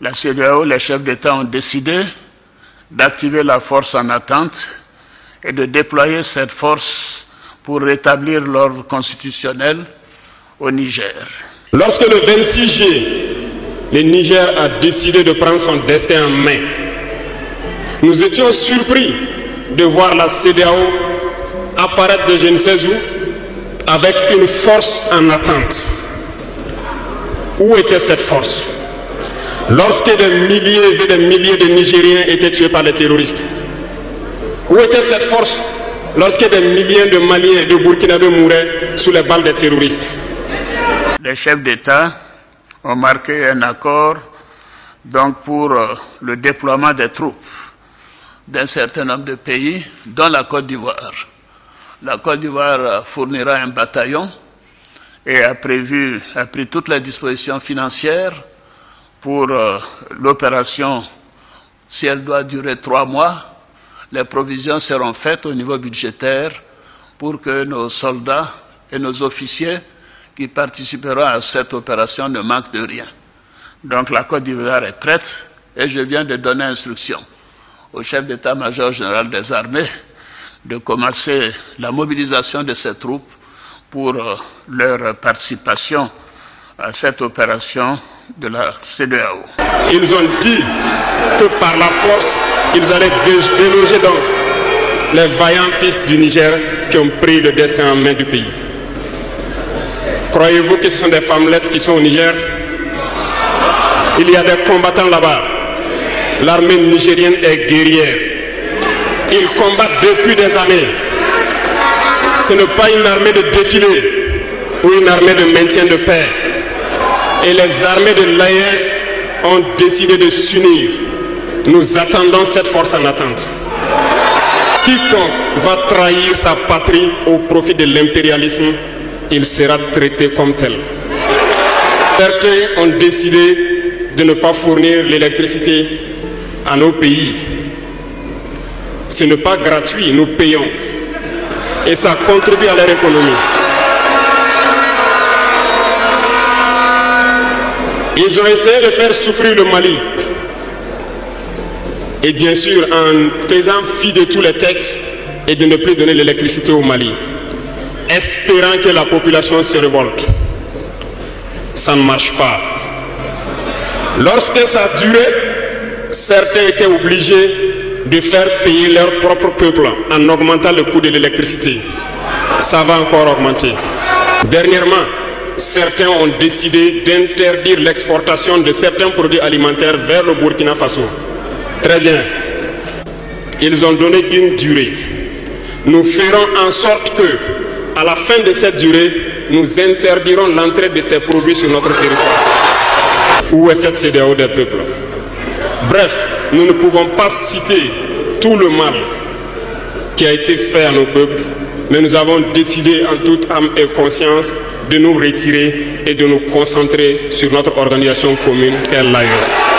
La CEDEAO, les chefs d'État ont décidé d'activer la force en attente et de déployer cette force pour rétablir l'ordre constitutionnel au Niger. Lorsque le 26 juillet, le Niger a décidé de prendre son destin en main, nous étions surpris de voir la CEDEAO apparaître de je ne sais où avec une force en attente. Où était cette force? Lorsque des milliers et des milliers de Nigériens étaient tués par les terroristes, où était cette force lorsque des milliers de Maliens et de Burkinabés mouraient sous les balles des terroristes? Les chefs d'État ont marqué un accord donc, pour le déploiement des troupes d'un certain nombre de pays, dont la Côte d'Ivoire. La Côte d'Ivoire fournira un bataillon et a pris toutes les dispositions financières pour l'opération. Si elle doit durer 3 mois, les provisions seront faites au niveau budgétaire pour que nos soldats et nos officiers qui participeront à cette opération ne manquent de rien. Donc la Côte d'Ivoire est prête et je viens de donner instruction au chef d'état-major général des armées de commencer la mobilisation de ces troupes pour leur participation à cette opération de la CEDEAO. Ils ont dit que par la force, ils allaient déloger donc les vaillants fils du Niger qui ont pris le destin en main du pays. Croyez-vous que ce sont des femmelettes qui sont au Niger? Il y a des combattants là-bas. L'armée nigérienne est guerrière. Ils combattent depuis des années. Ce n'est pas une armée de défilé ou une armée de maintien de paix. Et les armées de l'AES ont décidé de s'unir. Nous attendons cette force en attente. Quiconque va trahir sa patrie au profit de l'impérialisme, il sera traité comme tel. Certains ont décidé de ne pas fournir l'électricité à nos pays. Ce n'est pas gratuit, nous payons. Et ça contribue à leur économie. Ils ont essayé de faire souffrir le Mali. Et bien sûr, en faisant fi de tous les textes et de ne plus donner l'électricité au Mali, espérant que la population se révolte. Ça ne marche pas. Lorsque ça a duré, certains étaient obligés de faire payer leur propre peuple en augmentant le coût de l'électricité. Ça va encore augmenter. Dernièrement, certains ont décidé d'interdire l'exportation de certains produits alimentaires vers le Burkina Faso. Très bien. Ils ont donné une durée. Nous ferons en sorte que, à la fin de cette durée, nous interdirons l'entrée de ces produits sur notre territoire. Où est cette CEDEAO des peuples? Bref, nous ne pouvons pas citer tout le mal qui a été fait à nos peuples, mais nous avons décidé en toute âme et conscience de nous retirer et de nous concentrer sur notre organisation commune qu'est l'AES.